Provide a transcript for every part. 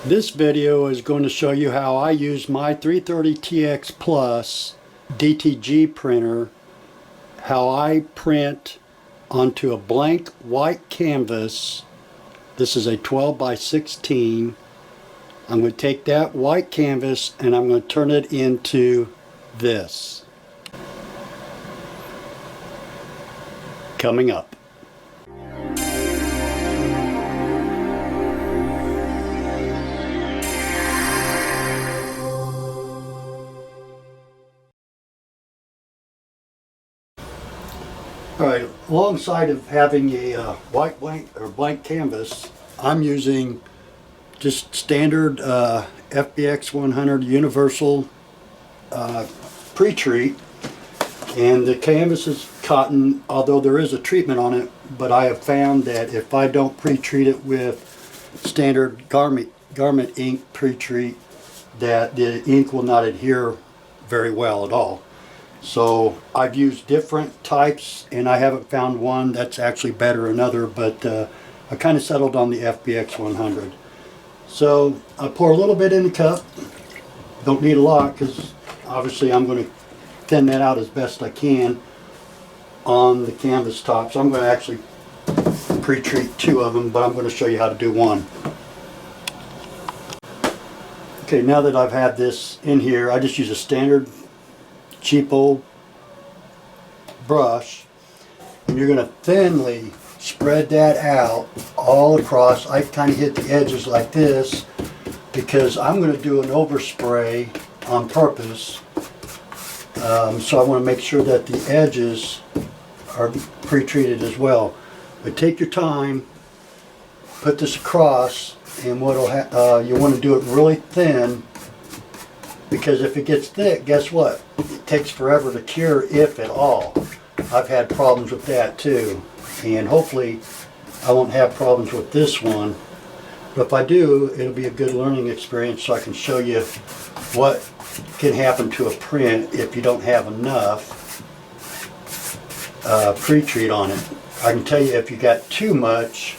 This video is going to show you how I use my 330TXPlus DTG printer, how I print onto a blank white canvas. This is a 12 by 16. I'm going to take that white canvas and I'm going to turn it into this. Coming up. Alright, alongside of having a white blank canvas, I'm using just standard FBX 100 universal pre-treat, and the canvas is cotton, although there is a treatment on it, but I have found that if I don't pre-treat it with standard garment ink pre-treat, that the ink will not adhere very well at all. So I've used different types and I haven't found one that's actually better than another, but I kind of settled on the FBX 100. So I pour a little bit in the cup. Don't need a lot because obviously I'm going to thin that out as best I can on the canvas top. So I'm going to actually pre-treat 2 of them, but I'm going to show you how to do one. Okay, now that I've had this in here, I just use a standard cheap old brush, and you're going to thinly spread that out all across. I kind of hit the edges like this because I'm going to do an overspray on purpose, so I want to make sure that the edges are pre-treated as well. But take your time, put this across, and you want to do it really thin, because if it gets thick, guess what? It takes forever to cure, if at all. I've had problems with that too, and hopefully I won't have problems with this one. But if I do, it'll be a good learning experience so I can show you what can happen to a print if you don't have enough pre-treat on it. I can tell you if you got too much,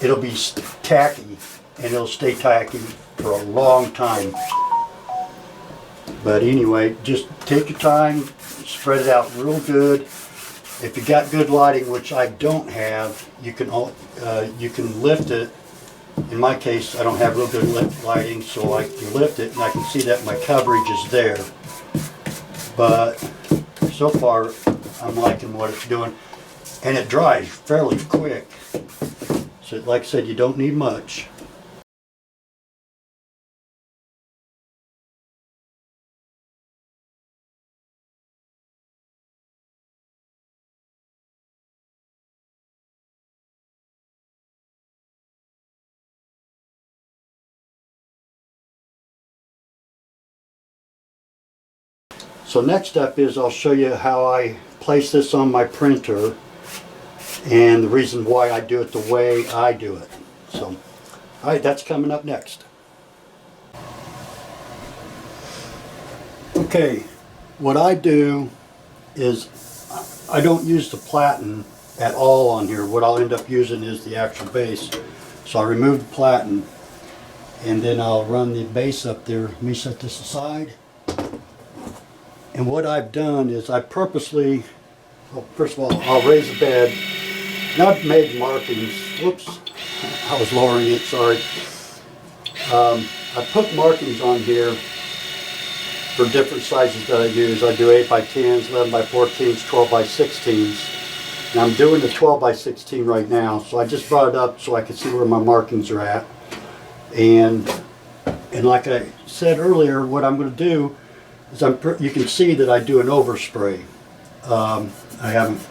it'll be tacky, and it'll stay tacky for a long time. But anyway, just take your time, spread it out real good. If you got good lighting, which I don't have, you can lift it. In my case, I don't have real good lighting, so I can lift it and I can see that my coverage is there. But so far, I'm liking what it's doing. And it dries fairly quick. So like I said, you don't need much. So next step is I'll show you how I place this on my printer and the reason why I do it the way I do it. So, alright, that's coming up next. Okay, what I do is I don't use the platen at all on here. What I'll end up using is the actual base. So I remove the platen and then I'll run the base up there. Let me set this aside. And what I've done is I purposely, well, first of all, I'll raise the bed. Now I've made markings. Whoops, I was lowering it, sorry. I put markings on here for different sizes that I use. I do 8 by 10s, 11 by 14s, 12 by 16s. And I'm doing the 12 by 16 right now, so I just brought it up so I could see where my markings are at. And like I said earlier, what I'm going to do is you can see that I do an overspray. I haven't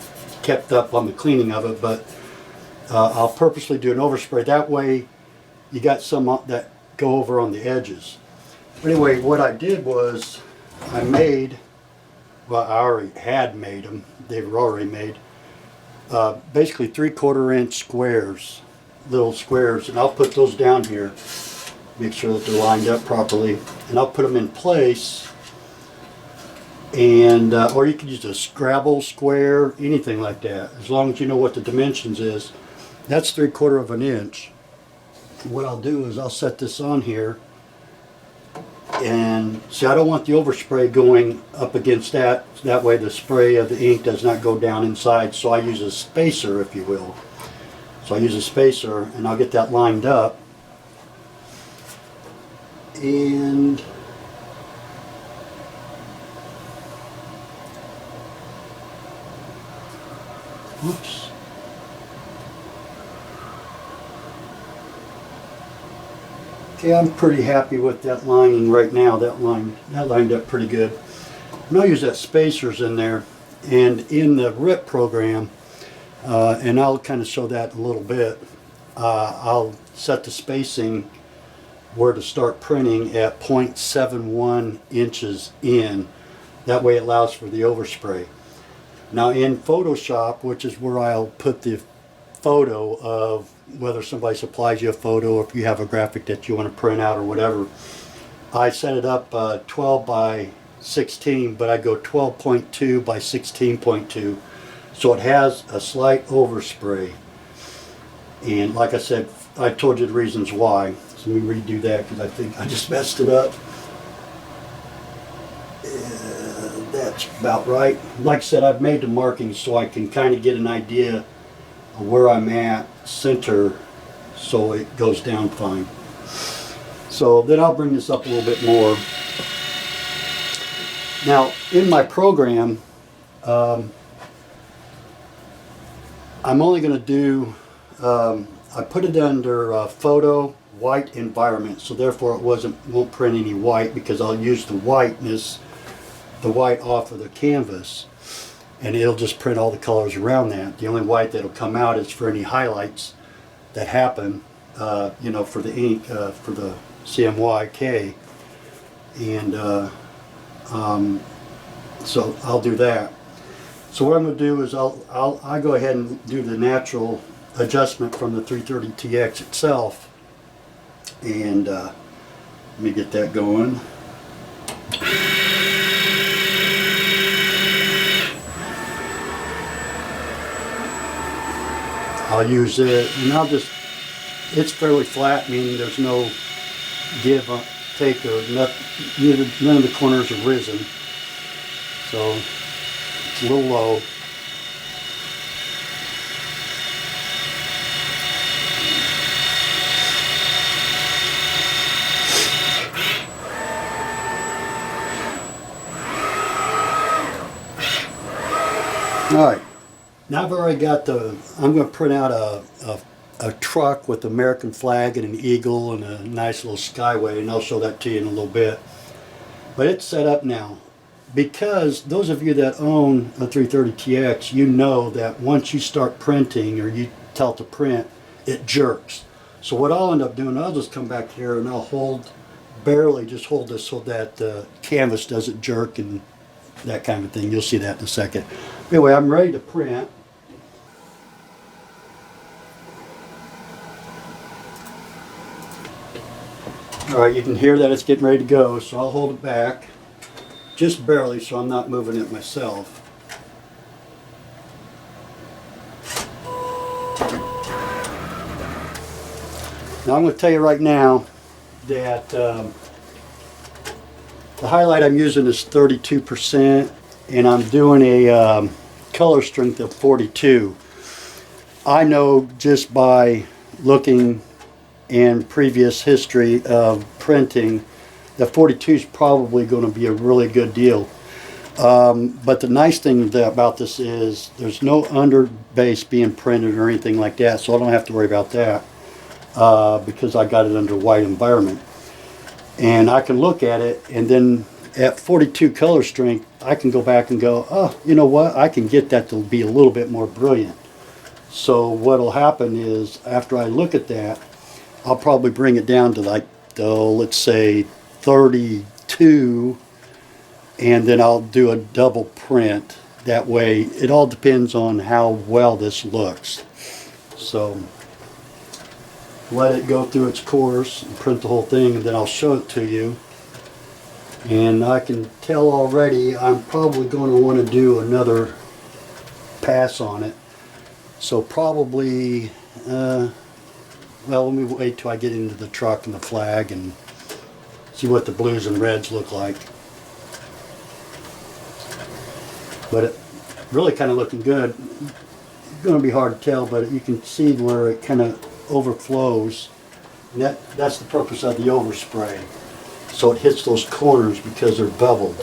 kept up on the cleaning of it, but I'll purposely do an overspray. That way you got some that go over on the edges. But anyway, what I did was I made, well, I already had made them. They were already made. Basically 3/4 inch squares, little squares, and I'll put those down here. Make sure that they're lined up properly, and I'll put them in place. And or you could use a Scrabble square, anything like that, as long as you know what the dimensions is. That's 3/4 of an inch. what I'll do is I'll set this on here, and see, I don't want the overspray going up against that. That way the spray of the ink does not go down inside, so I use a spacer, if you will. So I use a spacer, and I'll get that lined up. And whoops. Okay, I'm pretty happy with that lining right now. That lined up pretty good. And I'll use that spacers in there, and in the RIP program, and I'll kind of show that a little bit. I'll set the spacing where to start printing at 0.71 inches in. That way it allows for the overspray. Now in Photoshop, which is where I'll put the photo of whether somebody supplies you a photo or if you have a graphic that you want to print out or whatever, I set it up 12 by 16, but I go 12.2 by 16.2, so it has a slight overspray. And like I said, I told you the reasons why. So let me redo that because I think I just messed it up. That's about right. Like I said, I've made the markings so I can kind of get an idea of where I'm at center, so it goes down fine. So then I'll bring this up a little bit more. Now in my program, I'm only going to do, I put it under photo white environment, so therefore it won't print any white, because I'll use the white off of the canvas, and it'll just print all the colors around that. The only white that'll come out is for any highlights that happen, you know, for the ink, for the CMYK, and so I'll do that. So what I'm going to do is I go ahead and do the natural adjustment from the 330TX itself, and let me get that going. I'll use it, and it's fairly flat, meaning there's no give or take, or none of the corners have risen, so it's a little low. Alright, now I've already got I'm going to print out a truck with the American flag and an eagle and a nice little skyway, and I'll show that to you in a little bit. But it's set up now, because those of you that own a 330TX, you know that once you start printing, or you tell it to print, it jerks. So what I'll end up doing, I'll just come back here and I'll barely just hold this so that the canvas doesn't jerk and that kind of thing. You'll see that in a second. Anyway, I'm ready to print. Alright, you can hear that it's getting ready to go, so I'll hold it back just barely so I'm not moving it myself. Now I'm going to tell you right now that the highlight I'm using is 32%, and I'm doing a color strength of 42. I know just by looking in previous history of printing that 42 is probably going to be a really good deal. But the nice thing about this is there's no underbase being printed or anything like that, so I don't have to worry about that because I got it under white environment. And I can look at it, and then at 42 color strength, I can go back and go, oh, you know what, I can get that to be a little bit more brilliant. So what'll happen is, after I look at that, I'll probably bring it down to like, let's say 32, and then I'll do a double print. That way, it all depends on how well this looks. So let it go through its course and print the whole thing, and then I'll show it to you. And I can tell already I'm probably going to want to do another pass on it. So probably well, let me wait till I get into the truck and the flag and see what the blues and reds look like. But it really kind of looking good. It's going to be hard to tell, but you can see where it kind of overflows. And that's the purpose of the overspray. So it hits those corners because they're beveled,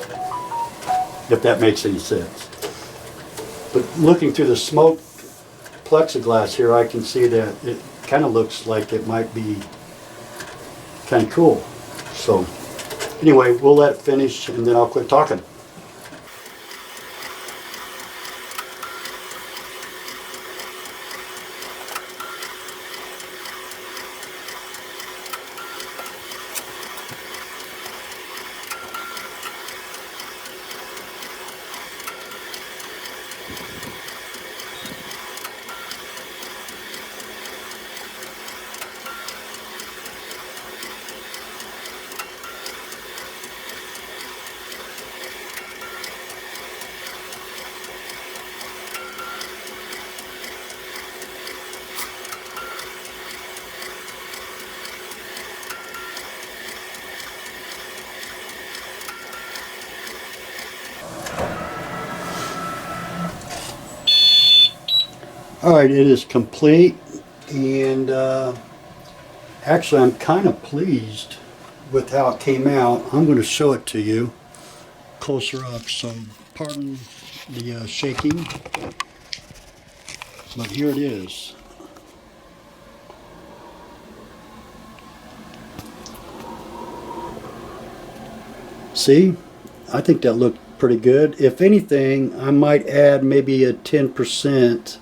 if that makes any sense. But looking through the smoke plexiglass here, I can see that it kind of looks like it might be kind of cool. So anyway, we'll let it finish and then I'll quit talking. Alright, it is complete, and actually I'm kind of pleased with how it came out. I'm going to show it to you closer up, so pardon the shaking, but here it is. See, I think that looked pretty good. If anything, I might add maybe a 10%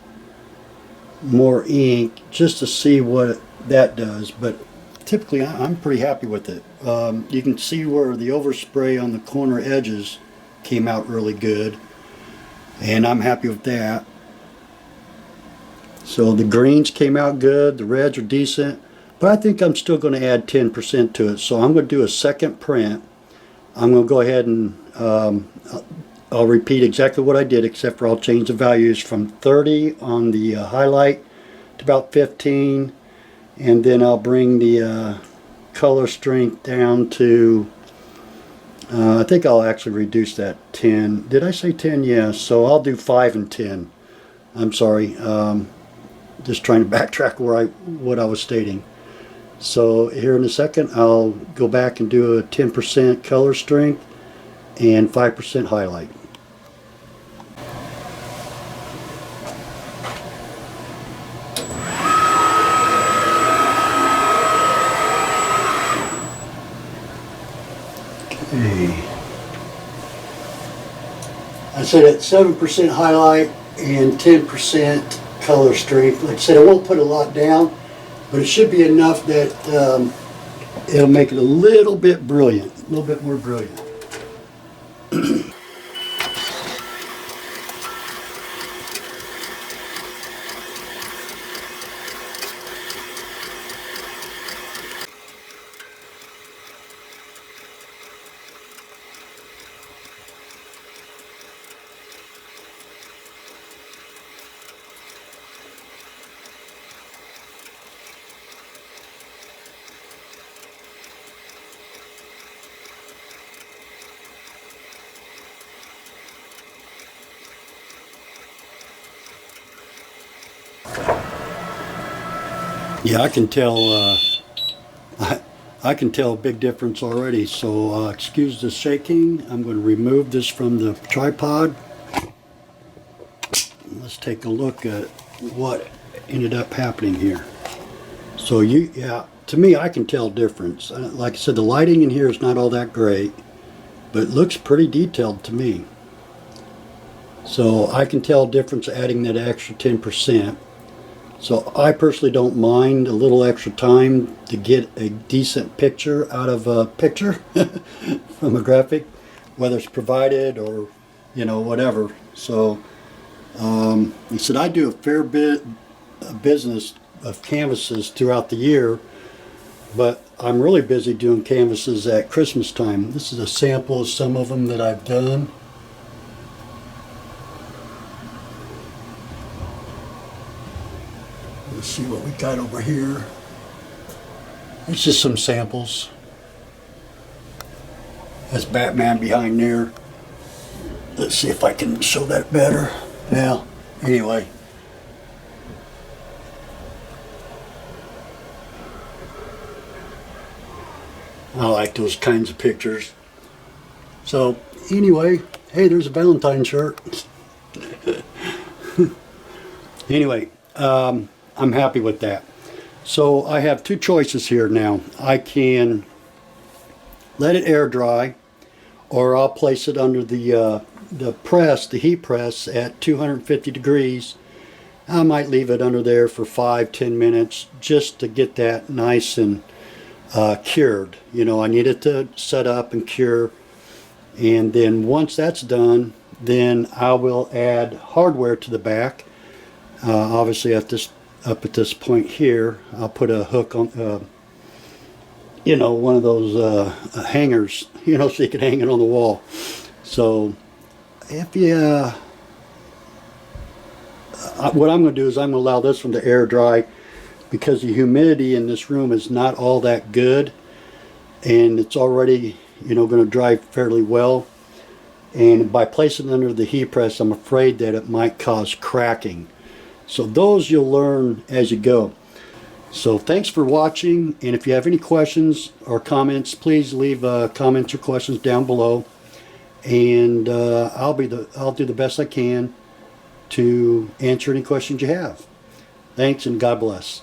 more ink just to see what that does, but typically I'm pretty happy with it. You can see where the overspray on the corner edges came out really good, and I'm happy with that. So the greens came out good, the reds are decent, but I think I'm still going to add 10% to it. So I'm going to do a second print. I'm going to go ahead and I'll repeat exactly what I did, except for I'll change the values from 30 on the highlight to about 15, and then I'll bring the color strength down to, I think I'll actually reduce that 10. Did I say 10? Yeah, so I'll do 5 and 10. I'm sorry, just trying to backtrack what I was stating. So here in a second I'll go back and do a 10% color strength and 5% highlight. Okay. I said at 7% highlight and 10% color strength. Like I said, I won't put a lot down, but it should be enough that it'll make it a little bit brilliant, a little bit more brilliant. Yeah, I can tell. I can tell a big difference already. So excuse the shaking. I'm going to remove this from the tripod. Let's take a look at what ended up happening here. So yeah, to me, I can tell a difference. Like I said, the lighting in here is not all that great, but it looks pretty detailed to me. So I can tell a difference adding that extra 10%. So I personally don't mind a little extra time to get a decent picture out of a picture from a graphic, whether it's provided or, you know, whatever. So he said I do a fair bit of business of canvases throughout the year, but I'm really busy doing canvases at Christmas time. This is a sample of some of them that I've done. Let's see what we got over here. It's just some samples. That's Batman behind there. Let's see if I can show that better. Yeah, anyway. I like those kinds of pictures. So anyway, hey, there's a Valentine shirt. Anyway, I'm happy with that. So I have two choices here now. I can let it air dry, or I'll place it under the press, the heat press at 250 degrees. I might leave it under there for 5-10 minutes just to get that nice and cured. You know, I need it to set up and cure, and then once that's done, then I will add hardware to the back. Obviously up at this point here, I'll put a hook on, you know, one of those hangers, you know, so you can hang it on the wall. So if you what I'm going to do is I'm going to allow this one to air dry, because the humidity in this room is not all that good, and it's already, you know, going to dry fairly well. And by placing it under the heat press, I'm afraid that it might cause cracking. So those you'll learn as you go. So thanks for watching, and if you have any questions or comments, please leave comments or questions down below, and I'll do the best I can to answer any questions you have. Thanks, and God bless.